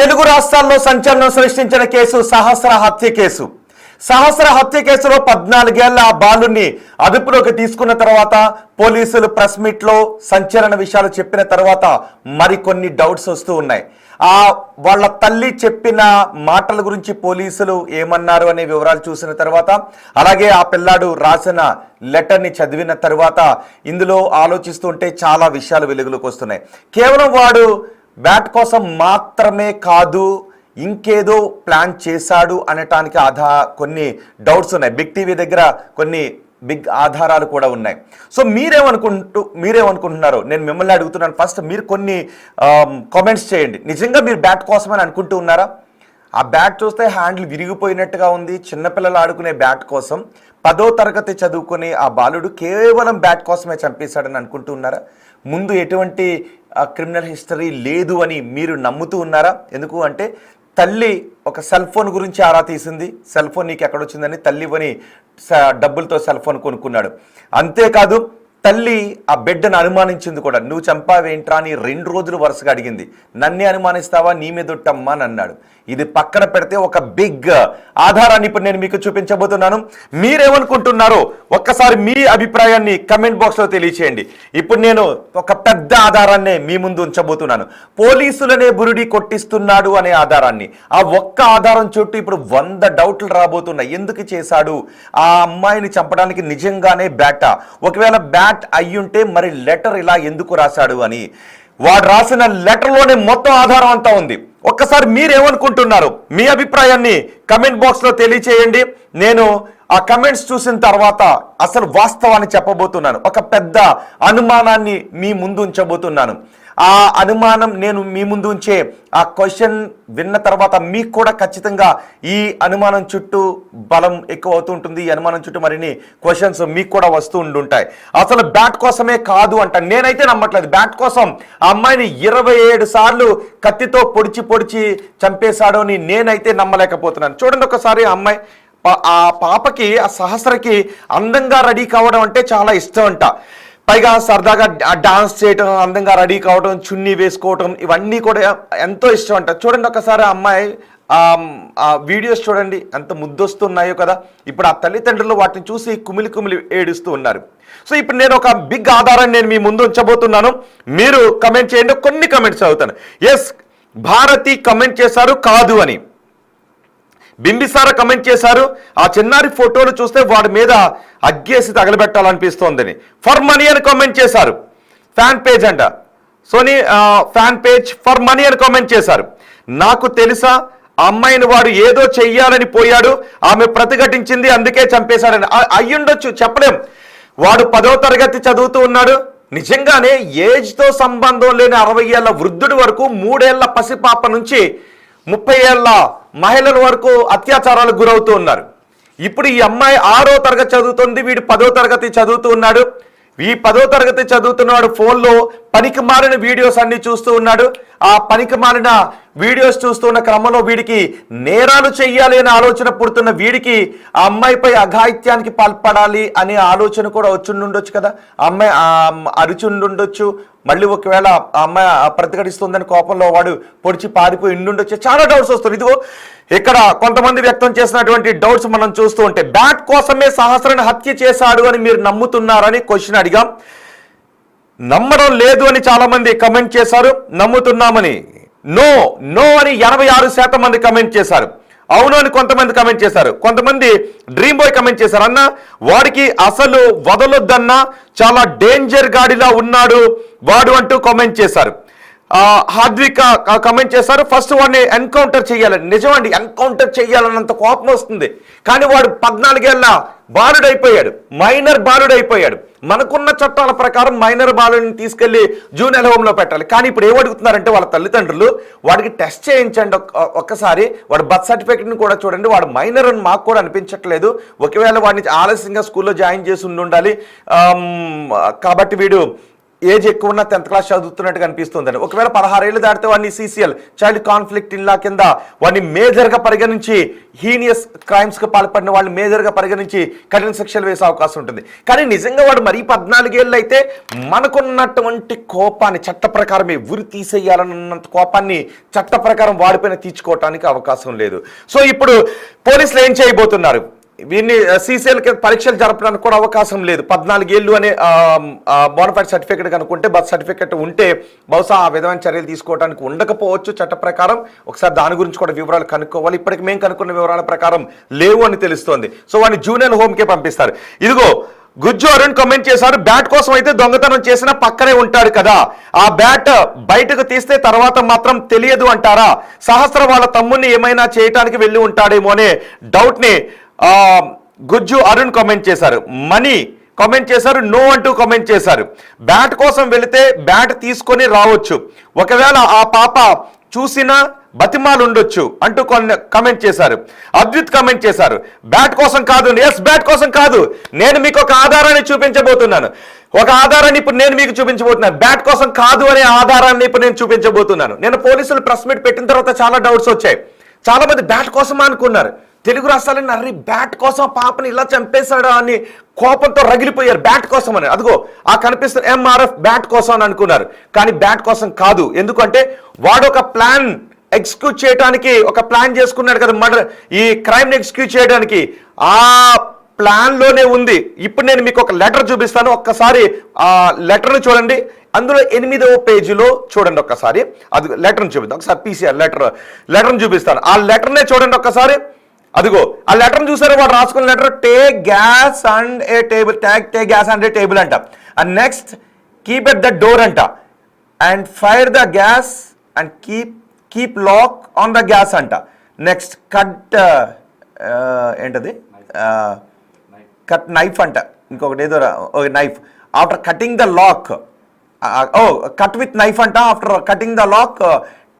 తెలుగు రాష్ట్రాల్లో సంచలనం సృష్టించిన కేసు సహస్ర హత్య కేసు. సహస్ర హత్య కేసులో 14 ఏళ్ల ఆ బాలుని అదుపులోకి తీసుకున్న తర్వాత పోలీసులు ప్రెస్ మీట్ లో సంచలన విషయాలు చెప్పిన తర్వాత మరికొన్ని డౌట్స్ వస్తూ ఉన్నాయి. వాళ్ళ తల్లి చెప్పిన మాటల గురించి పోలీసులు ఏమన్నారు అనే వివరాలు చూసిన తర్వాత, అలాగే ఆ పిల్లాడు రాసిన లెటర్ని చదివిన తర్వాత ఇందులో ఆలోచిస్తుంటే చాలా విషయాలు వెలుగులోకి వస్తున్నాయి. కేవలం వాడు బ్యాట్ కోసం మాత్రమే కాదు, ఇంకేదో ప్లాన్ చేశాడు అనటానికి కొన్ని డౌట్స్ ఉన్నాయి. బిగ్ టీవీ దగ్గర కొన్ని బిగ్ ఆధారాలు కూడా ఉన్నాయి. సో మీరేమనుకుంటున్నారో నేను మిమ్మల్ని అడుగుతున్నాను. ఫస్ట్ మీరు కొన్ని కామెంట్స్ చేయండి. నిజంగా మీరు బ్యాట్ కోసమని అనుకుంటూ ఉన్నారా? ఆ బ్యాట్ చూస్తే హ్యాండిల్ విరిగిపోయినట్టుగా ఉంది. చిన్నపిల్లలు ఆడుకునే బ్యాట్ కోసం 10వ తరగతి చదువుకునే ఆ బాలుడు కేవలం బ్యాట్ కోసమే చంపేశాడని అనుకుంటూ ఉన్నారా? ముందు ఎటువంటి క్రిమినల్ హిస్టరీ లేదు అని మీరు నమ్ముతూ ఉన్నారా? ఎందుకు అంటే తల్లి ఒక సెల్ ఫోన్ గురించి ఆరా తీసింది. సెల్ ఫోన్ నీకు ఎక్కడొచ్చిందని తల్లి ఇవ్వని డబ్బులతో సెల్ ఫోన్ కొనుక్కున్నాడు. అంతేకాదు తల్లి ఆ బిడ్డను అనుమానించింది కూడా. నువ్వు చంపావేంట్రా అని 2 రోజులు వరుసగా అడిగింది. నన్నే అనుమానిస్తావా, నీ మీద ఒట్టమ్మా అని అన్నాడు. ఇది పక్కన పెడితే ఒక బిగ్ ఆధారాన్ని ఇప్పుడు నేను మీకు చూపించబోతున్నాను. మీరేమనుకుంటున్నారో ఒక్కసారి మీ అభిప్రాయాన్ని కమెంట్ బాక్స్లో తెలియచేయండి. ఇప్పుడు నేను ఒక పెద్ద ఆధారాన్ని మీ ముందు ఉంచబోతున్నాను. పోలీసులనే బురిడి కొట్టిస్తున్నాడు అనే ఆధారాన్ని. ఆ ఒక్క ఆధారం చుట్టూ ఇప్పుడు 100 డౌట్లు రాబోతున్నాయి. ఎందుకు చేశాడు? ఆ అమ్మాయిని చంపడానికి నిజంగానే బ్యాటా? ఒకవేళ బ్యాట్ అయ్యుంటే మరి లెటర్ ఇలా ఎందుకు రాశాడు అని. వాడు రాసిన లెటర్లోనే మొత్తం ఆధారం అంతా ఉంది. ఒక్కసారి మీరేమనుకుంటున్నారు? మీ అభిప్రాయాన్ని కమెంట్ బాక్స్ లో తెలియచేయండి. నేను ఆ కమెంట్స్ చూసిన తర్వాత అసలు వాస్తవాన్ని చెప్పబోతున్నాను. ఒక పెద్ద అనుమానాన్ని మీ ముందు ఉంచబోతున్నాను. ఆ అనుమానం నేను మీ ముందు ఉంచే ఆ క్వశ్చన్ విన్న తర్వాత మీకు కూడా ఖచ్చితంగా ఈ అనుమానం చుట్టూ బలం ఎక్కువ అవుతూ ఉంటుంది. ఈ అనుమానం చుట్టూ మరిన్ని క్వశ్చన్స్ మీకు కూడా వస్తూ ఉండుంటాయి. అసలు బ్యాట్ కోసమే కాదు అంట. నేనైతే నమ్మట్లేదు. బ్యాట్ కోసం ఆ అమ్మాయిని 27 సార్లు కత్తితో పొడిచి చంపేశాడు అని నేనైతే నమ్మలేకపోతున్నాను. చూడండి ఒకసారి ఆ అమ్మాయి, ఆ పాపకి, ఆ సహస్రకి అందంగా రెడీ కావడం అంటే చాలా ఇష్టం అంట. పైగా సరదాగా డాన్స్ చేయటం, అందంగా రెడీ కావడం, చున్నీ వేసుకోవటం, ఇవన్నీ కూడా ఎంతో ఇష్టం అంట. చూడండి ఒకసారి ఆ అమ్మాయి ఆ వీడియోస్ చూడండి ఎంత ముద్దొస్తున్నాయో కదా. ఇప్పుడు ఆ తల్లిదండ్రులు వాటిని చూసి కుమిలి ఏడుస్తూ ఉన్నారు. సో ఇప్పుడు నేను ఒక బిగ్ ఆధారాన్ని నేను మీ ముందు ఉంచబోతున్నాను. మీరు కమెంట్ చేయండి. కొన్ని కమెంట్స్ చదువుతాను. ఎస్, భారతి కమెంట్ చేశారు కాదు అని. బింబిసార కమెంట్ చేశారు ఆ చిన్నారి ఫోటోలు చూస్తే వాడి మీద అగ్గేసి తగలబెట్టాలనిపిస్తోందని. ఫర్ మనీ అని కామెంట్ చేశారు. ఫ్యాన్ పేజ్ అంట, Sony fan page for money అని కామెంట్ చేశారు. నాకు తెలుసా ఆ అమ్మాయిని వాడు ఏదో చెయ్యాలని పోయాడు, ఆమె ప్రతిఘటించింది, అందుకే చంపేశాడని. అయ్యుండొచ్చు, చెప్పలేం. వాడు 10వ తరగతి చదువుతూ ఉన్నాడు. నిజంగానే ఏజ్తో సంబంధం లేని 60 ఏళ్ల వృద్ధుడి వరకు, 3 ఏళ్ల పసిపాప నుంచి 30 ఏళ్ల మహిళల వరకు అత్యాచారాలకు గురవుతూ ఉన్నారు. ఇప్పుడు ఈ అమ్మాయి 6వ తరగతి చదువుతుంది, వీడు 10వ తరగతి చదువుతూ ఉన్నాడు. ఈ 10వ తరగతి చదువుతున్నవాడు ఫోన్లో పనికి మారిన వీడియోస్ అన్ని చూస్తూ ఉన్నాడు. ఆ పనికి మారిన వీడియోస్ చూస్తున్న క్రమంలో వీడికి నేరాలు చెయ్యాలి అనే ఆలోచన పుడుతున్న వీడికి ఆ అమ్మాయిపై అఘాయిత్యానికి పాల్పడాలి అనే ఆలోచన కూడా వచ్చుండొచ్చు కదా. ఆ అమ్మాయి అరుచుండొచ్చు. మళ్ళీ ఒకవేళ ఆ అమ్మాయి ప్రతిఘటిస్తుందని కోపంలో వాడు పొడిచి పారిపోయి ఉండుండొచ్చు. చాలా డౌట్స్ వస్తుంది. ఇదిగో ఇక్కడ కొంతమంది వ్యక్తం చేసినటువంటి డౌట్స్ మనం చూస్తూ ఉంటే, బ్యాట్ కోసమే సహస్రని హత్య చేశాడు అని మీరు నమ్ముతున్నారని క్వశ్చన్ అడిగాం. నమ్మడం లేదు అని చాలా మంది కమెంట్ చేశారు. నమ్ముతున్నామని నో అని 86% మంది కమెంట్ చేశారు. అవును అని కొంతమంది కమెంట్ చేశారు. కొంతమంది డ్రీమ్ బాయ్ కమెంట్ చేశారు. అన్న వాడికి అసలు వదలొద్దన్నా, చాలా డేంజర్ గాడిలా ఉన్నాడు వాడు అంటూ కామెంట్ చేశారు. హార్ద్విక కమెంట్ చేశారు, ఫస్ట్ వాడిని ఎన్కౌంటర్ చేయాలని. నిజమండి, ఎన్కౌంటర్ చేయాలన్నంత కోపం వస్తుంది. కానీ వాడు 14 ఏళ్ల బాలుడైపోయాడు, మైనర్ బాలుడైపోయాడు. మనకున్న చట్టాల ప్రకారం మైనర్ బాలుని తీసుకెళ్లి జూనియర్ హోమ్లో పెట్టాలి. కానీ ఇప్పుడు ఏమడుగుతున్నారంటే వాళ్ళ తల్లిదండ్రులు, వాడికి టెస్ట్ చేయించండి ఒక్కసారి, వాడు బర్త్ సర్టిఫికేట్ని కూడా చూడండి, వాడు మైనర్ అని మాకు కూడా అనిపించట్లేదు. ఒకవేళ వాడిని ఆలస్యంగా స్కూల్లో జాయిన్ చేసి ఉండాలి కాబట్టి వీడు ఏజ్ ఎక్కువ ఉన్న 10th క్లాస్ చదువుతున్నట్టుగా అనిపిస్తుందండి. ఒకవేళ 16 ఏళ్ళు దాటితే వాడిని CCL child conflict in law కింద వాడిని మేజర్గా పరిగణించి హీనియస్ క్రైమ్స్కి పాల్పడిన వాళ్ళని మేజర్గా పరిగణించి కఠిన శిక్షలు వేసే అవకాశం ఉంటుంది. కానీ నిజంగా వాడు మరీ 14 ఏళ్ళు అయితే మనకున్నటువంటి కోపాన్ని చట్ట ప్రకారమే ఉరి తీసేయాలన్నంత కోపాన్ని చట్ట ప్రకారం వాడిపైన తీర్చుకోవటానికి అవకాశం లేదు. సో ఇప్పుడు పోలీసులు ఏం చేయబోతున్నారు? వీరిని CCLకి పరీక్షలు జరపడానికి కూడా అవకాశం లేదు. 14 ఏళ్ళు అనే బోనఫైడ్ సర్టిఫికేట్ కనుకుంటే, బర్త్ సర్టిఫికేట్ ఉంటే బహుశా ఆ విధమైన చర్యలు తీసుకోవడానికి ఉండకపోవచ్చు చట్ట ప్రకారం. ఒకసారి దాని గురించి కూడా వివరాలు కనుక్కోవాలి. ఇప్పటికి మేము కనుక్కున్న వివరాల ప్రకారం లేవు అని తెలుస్తోంది. సో వాడిని జూనియర్ హోమ్కే పంపిస్తారు. ఇదిగో గుజ్జు అరుణ్ కామెంట్ చేశారు, బ్యాట్ కోసం అయితే దొంగతనం చేసిన పక్కనే ఉంటాడు కదా, ఆ బ్యాట్ బయటకు తీస్తే తర్వాత మాత్రం తెలియదు అంటారా? సహస్ర వాళ్ళ తమ్ముడిని ఏమైనా చేయటానికి వెళ్ళి ఉంటాడేమో అనే డౌట్ని గుజ్జు అరుణ్ కామెంట్ చేశారు. మనీ కామెంట్ చేశారు, నో అంటూ కామెంట్ చేశారు. బ్యాట్ కోసం వెళితే బ్యాట్ తీసుకొని రావచ్చు, ఒకవేళ ఆ పాప చూసినా బతిమాలు ఉండొచ్చు అంటూ కామెంట్ చేశారు. అద్విత్ కామెంట్ చేశారు, బ్యాట్ కోసం కాదు. ఎస్, బ్యాట్ కోసం కాదు. నేను మీకు ఒక ఆధారాన్ని చూపించబోతున్నాను. ఒక ఆధారాన్ని ఇప్పుడు నేను మీకు చూపించబోతున్నాను. బ్యాట్ కోసం కాదు అనే ఆధారాన్ని ఇప్పుడు నేను చూపించబోతున్నాను. నేను పోలీసులు ప్రెస్ మీట్ పెట్టిన తర్వాత చాలా డౌట్స్ వచ్చాయి. చాలా మంది బ్యాట్ కోసం అనుకున్నారు. తెలుగు రాష్ట్రాలని నర్రి బ్యాట్ కోసం పాపని ఇలా చంపేశాడా అని కోపంతో రగిలిపోయారు. బ్యాట్ కోసం అని, అదిగో ఆ కనిపిస్తున్న MRF బ్యాట్ కోసం అని అనుకున్నారు. కానీ బ్యాట్ కోసం కాదు. ఎందుకంటే వాడు ఒక ప్లాన్ ఎగ్జిక్యూట్ చేయడానికి ఒక ప్లాన్ చేసుకున్నాడు కదా, మర్డర్, ఈ క్రైమ్ని ఎగ్జిక్యూట్ చేయడానికి. ఆ ప్లాన్లోనే ఉంది. ఇప్పుడు నేను మీకు ఒక లెటర్ చూపిస్తాను, ఒక్కసారి ఆ లెటర్ని చూడండి. అందులో 8వ పేజీలో చూడండి ఒక్కసారి. అది లెటర్ని చూపిద్దాం ఒకసారి. PCR లెటర్ని చూపిస్తాను. ఆ లెటర్నే చూడండి ఒక్కసారి. అదిగో ఆ లెటర్ని చూసారు. వాడు రాసుకున్న letter, take gas and a table, take gas and a table అంట. And next keep at the door అంట. And fire the gas and keep lock on the gas అంట. నెక్స్ట్ కట్ ఏంటది, కట్ నైఫ్ అంట. ఇంకొకటి ఏదో knife. After cutting the lock, cut with knife అంట. After cutting the lock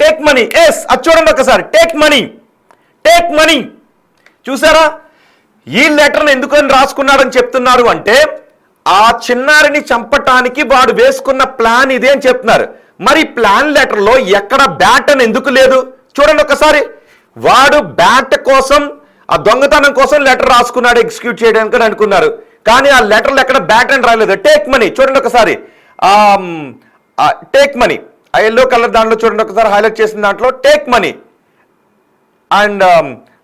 take money. Yes, అది చూడండి ఒకసారి. Take money. చూసారా? ఈ లెటర్ని ఎందుకని రాసుకున్నాడని చెప్తున్నారు అంటే, ఆ చిన్నారిని చంపటానికి వాడు వేసుకున్న ప్లాన్ ఇదే అని చెప్తున్నారు. మరి ప్లాన్ లెటర్లో ఎక్కడ బ్యాట్ అని ఎందుకు లేదు? చూడండి ఒకసారి. వాడు బ్యాట్ కోసం, ఆ దొంగతనం కోసం లెటర్ రాసుకున్నాడు ఎగ్జిక్యూట్ చేయడానికి అని అనుకున్నారు. కానీ ఆ లెటర్లో ఎక్కడ బ్యాట్ అని రాలేదు. టేక్ మనీ చూడండి ఒకసారి. టేక్ మనీ, ఆ ఎల్లో కలర్ దాంట్లో చూడండి ఒకసారి, హైలైట్ చేసిన దాంట్లో take money and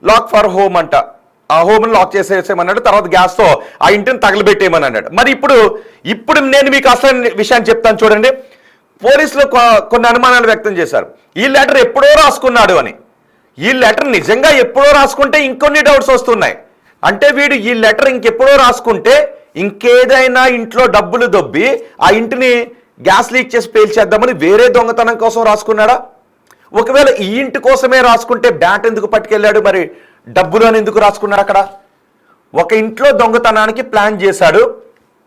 lock for home అంట. ఆ హోమ్ని లాక్ చేసేసేమన్నాడు. తర్వాత గ్యాస్తో ఆ ఇంటిని తగలబెట్టేయమని అన్నాడు. మరి ఇప్పుడు నేను మీకు అసలు విషయాన్ని చెప్తాను చూడండి. పోలీసులు కొన్ని అనుమానాలు వ్యక్తం చేశారు. ఈ లెటర్ ఎప్పుడో రాసుకున్నాడు అని. ఈ లెటర్ నిజంగా ఎప్పుడో రాసుకుంటే ఇంకొన్ని డౌట్స్ వస్తున్నాయి. అంటే వీడు ఈ లెటర్ ఇంకెప్పుడో రాసుకుంటే ఇంకేదైనా ఇంట్లో డబ్బులు దొబ్బి ఆ ఇంటిని గ్యాస్ లీక్ చేసి పేల్చేద్దామని వేరే దొంగతనం కోసం రాసుకున్నాడా? ఒకవేళ ఈ ఇంటి కోసమే రాసుకుంటే బ్యాట్ ఎందుకు పట్టుకెళ్ళాడు? మరి డబ్బులు అని ఎందుకు రాసుకున్నాడు? అక్కడ ఒక ఇంట్లో దొంగతనానికి ప్లాన్ చేశాడు,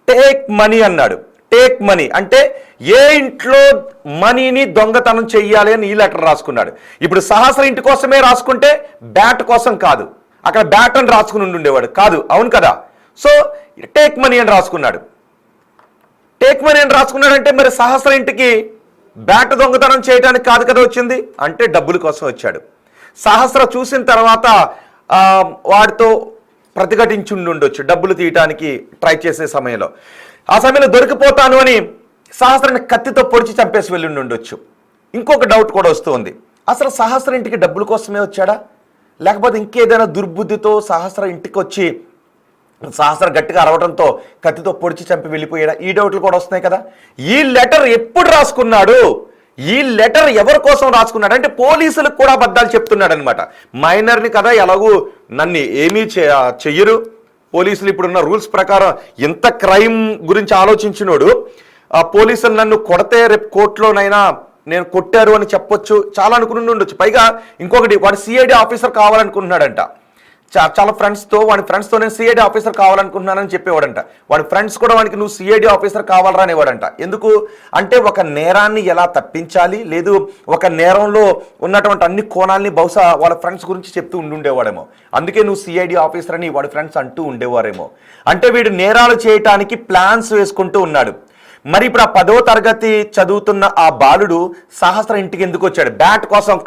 టేక్ మనీ అన్నాడు. టేక్ మనీ అంటే ఏ ఇంట్లో మనీని దొంగతనం చెయ్యాలి అని ఈ లెటర్ రాసుకున్నాడు. ఇప్పుడు సహస్ర ఇంటి కోసమే రాసుకుంటే బ్యాట్ కోసం కాదు, అక్కడ బ్యాట్ అని రాసుకుని ఉండేవాడు కాదు. అవును కదా? సో టేక్ మనీ అని రాసుకున్నాడు. టేక్ మనీ అని రాసుకున్నాడంటే మరి సహస్ర ఇంటికి బ్యాట్ దొంగతనం చేయడానికి కాదు కదా వచ్చింది, అంటే డబ్బుల కోసం వచ్చాడు. సహస్ర చూసిన తర్వాత వాడితో ప్రతిఘటించి ఉండొచ్చు డబ్బులు తీయటానికి ట్రై చేసే సమయంలో. ఆ సమయంలో దొరికిపోతాను అని సహస్రని కత్తితో పొడిచి చంపేసి వెళ్ళి ఉండొచ్చు. ఇంకొక డౌట్ కూడా వస్తుంది, అసలు సహస్ర ఇంటికి డబ్బుల కోసమే వచ్చాడా, లేకపోతే ఇంకేదైనా దుర్బుద్ధితో సహస్ర ఇంటికి వచ్చి సహస్ర గట్టిగా అరవడంతో కత్తితో పొడిచి చంపి వెళ్ళిపోయాడా? ఈ డౌట్లు కూడా వస్తున్నాయి కదా. ఈ లెటర్ ఎప్పుడు రాసుకున్నాడు, ఈ లెటర్ ఎవరి కోసం రాసుకున్నాడు అంటే పోలీసులకు కూడా అబద్ధాలు చెప్తున్నాడు అనమాట. మైనర్ని కదా, ఎలాగూ నన్ను ఏమీ చెయ్యరు పోలీసులు. ఇప్పుడున్న రూల్స్ ప్రకారం ఇంత క్రైమ్ గురించి ఆలోచించినోడు పోలీసులు నన్ను కొడితే రేపు కోర్టులోనైనా నేను కొట్టారు అని చెప్పొచ్చు, చాలా అనుకుని ఉండొచ్చు. పైగా ఇంకొకటి, వాడు CID ఆఫీసర్ కావాలనుకుంటున్నాడంట. చాలా వాడి ఫ్రెండ్స్తో నేను CID ఆఫీసర్ కావాలనుకుంటున్నానని చెప్పేవాడంట. వాడి ఫ్రెండ్స్ కూడా వాడికి నువ్వు CID ఆఫీసర్ కావాలరా అనేవాడంట. ఎందుకు అంటే ఒక నేరాన్ని ఎలా తప్పించాలి, లేదు ఒక నేరంలో ఉన్నటువంటి అన్ని కోణాలని బహుశా వాళ్ళ ఫ్రెండ్స్ గురించి చెప్తూ ఉండేవాడేమో. అందుకే నువ్వు CID ఆఫీసర్ అని వాడి ఫ్రెండ్స్ అంటూ ఉండేవారేమో. అంటే వీడు నేరాలు చేయటానికి ప్లాన్స్ వేసుకుంటూ ఉన్నాడు. మరి ఇప్పుడు ఆ 10వ తరగతి చదువుతున్న ఆ బాలుడు సహస్ర ఇంటికి ఎందుకు వచ్చాడు? బ్యాట్ కోసం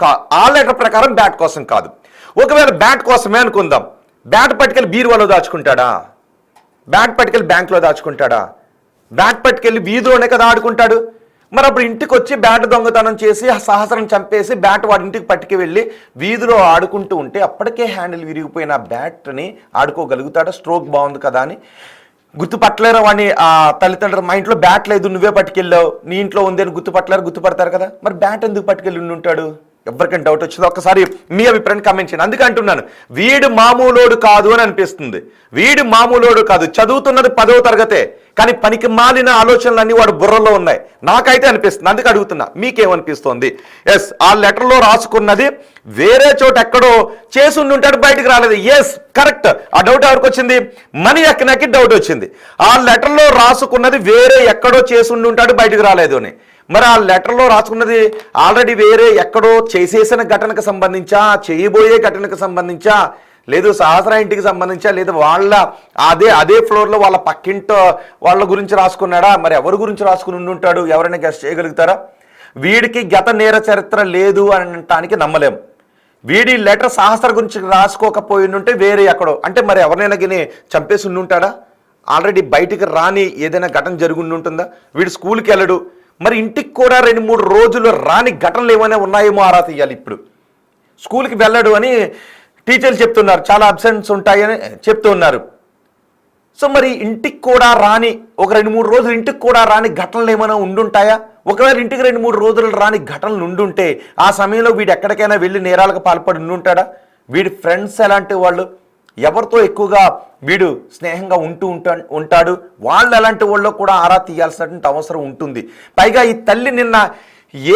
ఆ లెటర్ ప్రకారం బ్యాట్ కోసం కాదు. ఒకవేళ బ్యాట్ కోసమే అనుకుందాం, బ్యాట్ పట్టుకెళ్ళి బీరువాలో దాచుకుంటాడా? బ్యాట్ పట్టుకెళ్ళి బ్యాంకులో దాచుకుంటాడా? బ్యాట్ పట్టుకెళ్ళి వీధిలోనే కదా ఆడుకుంటాడు. మరి అప్పుడు ఇంటికి వచ్చి బ్యాట్ దొంగతనం చేసి ఆ సహస్రం చంపేసి బ్యాట్ వాడి ఇంటికి పట్టుకు వెళ్ళి వీధిలో ఆడుకుంటూ ఉంటే అప్పటికే హ్యాండిల్ విరిగిపోయిన బ్యాట్ని ఆడుకోగలుగుతాడా? స్ట్రోక్ బాగుంది కదా అని గుర్తుపట్టలేరు వాడిని. ఆ తల్లిదండ్రులు మా ఇంట్లో బ్యాట్ లేదు, నువ్వే పట్టుకెళ్ళావు, నీ ఇంట్లో ఉంది అని గుర్తుపడతారు కదా. మరి బ్యాట్ ఎందుకు పట్టుకెళ్ళి ఉండి ఉంటాడు? ఎవరికైనా డౌట్ వచ్చిందో ఒక్కసారి మీ అభిప్రాయాన్ని కామెంట్ చేయండి. అందుకే అంటున్నాను, వీడు మామూలోడు కాదు అని అనిపిస్తుంది. వీడు మామూలోడు కాదు, చదువుతున్నది 10వ తరగతే, కానీ పనికి మాలిన ఆలోచనలన్నీ వాడు బుర్రలో ఉన్నాయి నాకైతే అనిపిస్తుంది. అందుకే అడుగుతున్నా, మీకేమనిపిస్తోంది? ఎస్, ఆ లెటర్లో రాసుకున్నది వేరే చోట ఎక్కడో చేసి ఉంటాడు, బయటకు రాలేదు. Yes, correct. ఆ డౌట్ ఎవరికి వచ్చింది? మనీ ఎక్కనకి డౌట్ వచ్చింది. ఆ లెటర్లో రాసుకున్నది వేరే ఎక్కడో చేసి ఉంటాడు, బయటకు రాలేదు అని. మరి ఆ లెటర్లో రాసుకున్నది ఆల్రెడీ వేరే ఎక్కడో చేసేసిన ఘటనకు సంబంధించా, చేయబోయే ఘటనకు సంబంధించా, లేదు సహస్ర ఇంటికి సంబంధించా, లేదు వాళ్ళ అదే ఫ్లోర్లో వాళ్ళ పక్కింటి వాళ్ళ గురించి రాసుకున్నాడా? మరి ఎవరి గురించి రాసుకుని ఉంటాడు? ఎవరైనా గెస్ట్ చేయగలుగుతారా? వీడికి గత నేర చరిత్ర లేదు అనటానికి నమ్మలేం. వీడి లెటర్ సహస్ర గురించి రాసుకోకపోయి ఉంటే వేరే ఎక్కడో, అంటే మరి ఎవరినైనా గిని చంపేసి ఉంటాడా? ఆల్రెడీ బయటికి రాని ఏదైనా ఘటన జరిగి ఉంటుందా? వీడు స్కూల్కి వెళ్ళడు, మరి ఇంటికి కూడా 2-3 రోజులు రాని ఘటనలు ఏమైనా ఉన్నాయేమో ఆరా తీయాలి. ఇప్పుడు స్కూల్కి వెళ్ళడు అని టీచర్లు చెప్తున్నారు, చాలా అబ్సెంట్స్ ఉంటాయని చెప్తున్నారు. సో మరి ఇంటికి కూడా రాని ఒక 2-3 రోజులు ఇంటికి కూడా రాని ఘటనలు ఏమైనా ఉండుంటాయా? ఒకవేళ ఇంటికి 2-3 రోజులు రాని ఘటనలు ఉండుంటే ఆ సమయంలో వీడు ఎక్కడికైనా వెళ్ళి నేరాలకు పాల్పడి ఉండుంటాడా? వీడి ఫ్రెండ్స్ ఎలాంటి వాళ్ళు, ఎవరితో ఎక్కువగా వీడు స్నేహంగా ఉంటాడు, వాళ్ళు ఎలాంటి వాళ్ళు కూడా ఆరా తీయాల్సినటువంటి అవసరం ఉంటుంది. పైగా ఈ తల్లి నిన్న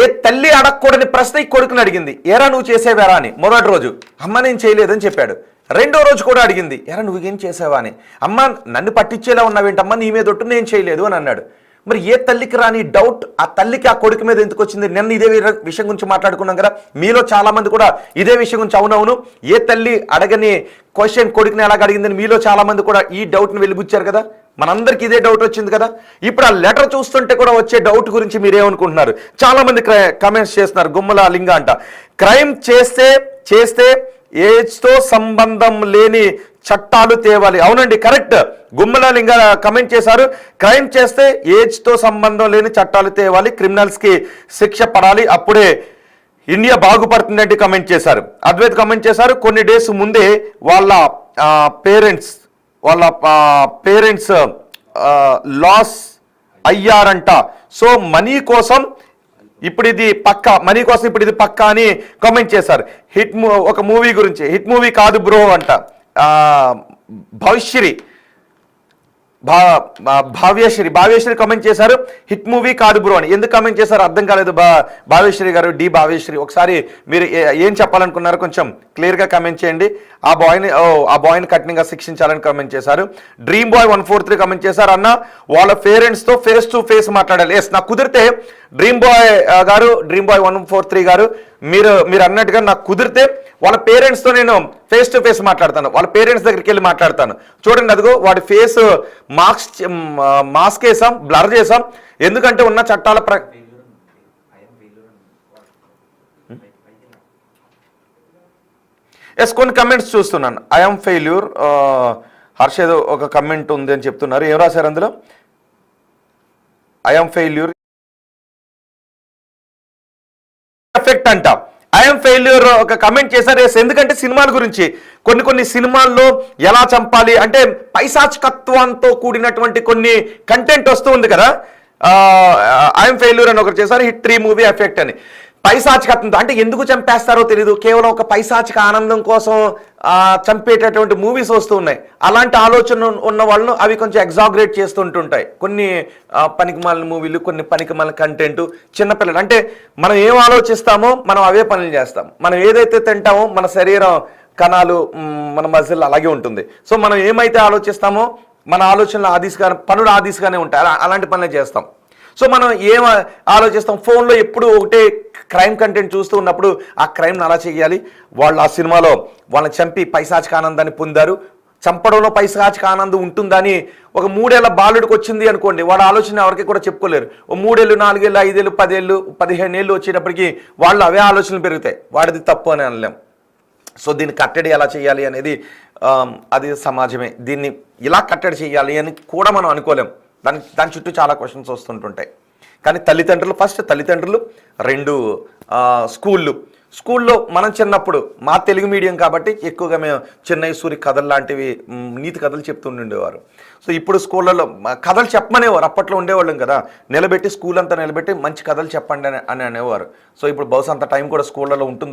ఏ తల్లి అడగకూడని ప్రశ్న ఈ కొడుకుని అడిగింది, ఏరా నువ్వు చేసేవారా అని. మొదటి రోజు అమ్మ నేను చేయలేదని చెప్పాడు. రెండో రోజు కూడా అడిగింది, ఎరా నువ్వేం చేసావా అని. అమ్మ నన్ను పట్టించేలా ఉన్నావేంటమ్మా, నీ మీద ఒట్టు నేను చేయలేదు అని అన్నాడు. మరి ఏ తల్లికి రాని డౌట్ ఆ తల్లికి ఆ కొడుకు మీద ఎందుకు వచ్చింది? నిన్న ఇదే విషయం గురించి మాట్లాడుకున్నాం కదా, మీలో చాలా మంది కూడా ఇదే విషయం గురించి అవునవును ఏ తల్లి అడగని క్వశ్చన్ కొడుకుని ఎలాగ అడిగిందని మీలో చాలా మంది కూడా ఈ డౌట్ని వెలిబుచ్చారు కదా. మనందరికి ఇదే డౌట్ వచ్చింది కదా. ఇప్పుడు ఆ లెటర్ చూస్తుంటే కూడా వచ్చే డౌట్ గురించి మీరేమనుకుంటున్నారు? చాలా మంది కమెంట్స్ చేస్తున్నారు. గుమ్మల లింగ అంట, క్రైమ్ చేస్తే ఏజ్తో సంబంధం లేని చట్టాలు తేవాలి. అవునండి, కరెక్ట్. గుమ్మల లింగ కమెంట్ చేశారు, క్రైమ్ చేస్తే ఏజ్తో సంబంధం లేని చట్టాలు తేవాలి, క్రిమినల్స్కి శిక్ష పడాలి, అప్పుడే ఇండియా బాగుపడుతుందంటే కమెంట్ చేశారు. అద్వైత్ కమెంట్ చేశారు, కొన్ని డేస్ ముందే వాళ్ళ పేరెంట్స్ లాస్ అయ్యారంట, సో మనీ కోసం ఇప్పుడు ఇది పక్కా అని కామెంట్ చేశారు. ఒక మూవీ గురించి, హిట్ మూవీ కాదు బ్రో అంట. భావ్యశ్రీ కామెంట్ చేశారు, హిట్ మూవీ కాదు బ్రో అని. ఎందుకు కామెంట్ చేశారు అర్థం కాలేదు భావ్యశ్రీ గారు, భావ్యశ్రీ. ఒకసారి మీరు ఏం చెప్పాలనుకున్నారో కొంచెం క్లియర్గా కామెంట్ చేయండి. ఆ బాయ్ని కఠినంగా శిక్షించాలని కామెంట్ చేశారు. డ్రీమ్ బాయ్ 143 కామెంట్ చేశారు, అన్న వాళ్ళ పేరెంట్స్తో ఫేస్ టు ఫేస్ మాట్లాడాలి. ఎస్, నాకు కుదిరితే డ్రీమ్ బాయ్ 143 గారు, మీరు అన్నట్టుగా నాకు కుదిరితే వాళ్ళ పేరెంట్స్తో నేను ఫేస్ టు ఫేస్ మాట్లాడతాను, వాళ్ళ పేరెంట్స్ దగ్గరికి వెళ్ళి మాట్లాడతాను. చూడండి, అదిగో వాడి ఫేస్ మాస్క్ వేసాం, బ్లర్ చేసాం, ఎందుకంటే ఉన్న చట్టాల ఎస్ కొన్ని కమెంట్స్ చూస్తున్నాను. ఐఎమ్ ఫెయిల్యూర్, హర్ష ఏదో ఒక కమెంట్ ఉంది అని చెప్తున్నారు. ఏం రాశారు అందులో? ఐఎమ్ ఫెయిల్యూర్ ఎఫెక్ట్ అంట. ఐఎమ్ ఫెయిల్యూర్ ఒక కమెంట్ చేశారు. ఎందుకంటే సినిమాల గురించి కొన్ని సినిమాల్లో ఎలా చంపాలి అంటే పైశాచికత్వంతో కూడినటువంటి కొన్ని కంటెంట్ వస్తూ ఉంది కదా. ఐఎమ్ ఫెయిల్యూర్ అని ఒకరు చేశారు. హిట్ 3 మూవీ ఎఫెక్ట్ అని. పైశాచికత్వంతో అంటే ఎందుకు చంపేస్తారో తెలియదు, కేవలం ఒక పైశాచిక ఆనందం కోసం చంపేటటువంటి మూవీస్ వస్తూ ఉన్నాయి. అలాంటి ఆలోచన ఉన్న వాళ్ళను అవి కొంచెం ఎగ్జాగరేట్ చేస్తుంటుంటాయి. కొన్ని పనికిమాలిన మూవీలు, కొన్ని పనికిమాలిన కంటెంట్. చిన్నపిల్లలు అంటే మనం ఏం ఆలోచిస్తామో మనం అవే పనులు చేస్తాం. మనం ఏదైతే తింటామో మన శరీరం కణాలు, మన మజిల్ అలాగే ఉంటుంది. సో మనం ఏమైతే ఆలోచిస్తామో మన ఆలోచనలు పనులు ఆదిశగానే ఉంటాయి. అలాంటి పనులే చేస్తాం. సో మనం ఏం ఆలోచిస్తాం? ఫోన్లో ఎప్పుడు ఒకటే క్రైమ్ కంటెంట్ చూస్తూ ఉన్నప్పుడు ఆ క్రైమ్ని అలా చేయాలి, వాళ్ళు ఆ సినిమాలో వాళ్ళని చంపి పైశాచిక ఆనందాన్ని పొందారు, చంపడంలో పైశాచిక ఆనందం ఉంటుందని ఒక 3 ఏళ్ల బాలుడికి వచ్చింది అనుకోండి, వాడు ఆలోచన ఎవరికి కూడా చెప్పుకోలేరు. ఓ 3 ఏళ్ళు 4 ఏళ్ళు 5 ఏళ్ళు 10 ఏళ్ళు 15 ఏళ్ళు వచ్చేటప్పటికి వాళ్ళు అవే ఆలోచనలు పెరుగుతాయి. వాడిది తప్పు అని అనలేం. సో దీన్ని కట్టడి ఎలా చేయాలి అనేది అది సమాజమే. దీన్ని ఇలా కట్టడి చేయాలి అని కూడా మనం అనుకోలేం. దాని చుట్టూ చాలా క్వశ్చన్స్ వస్తుంటుంటాయి. కానీ తల్లిదండ్రులు ఫస్ట్, తల్లిదండ్రులు 2 స్కూల్లో మనం చిన్నప్పుడు మా తెలుగు మీడియం కాబట్టి ఎక్కువగా మేము చెన్నై సూరి కథలు లాంటివి నీతి కథలు చెప్తుండేవారు. సో ఇప్పుడు స్కూళ్ళలో కథలు చెప్పమనేవారు. అప్పట్లో ఉండేవాళ్ళం కదా, నిలబెట్టి స్కూల్ అంతా నిలబెట్టి మంచి కథలు చెప్పండి అని అనేవారు. సో ఇప్పుడు బహుశా అంత టైం కూడా స్కూళ్ళలో ఉంటుంది.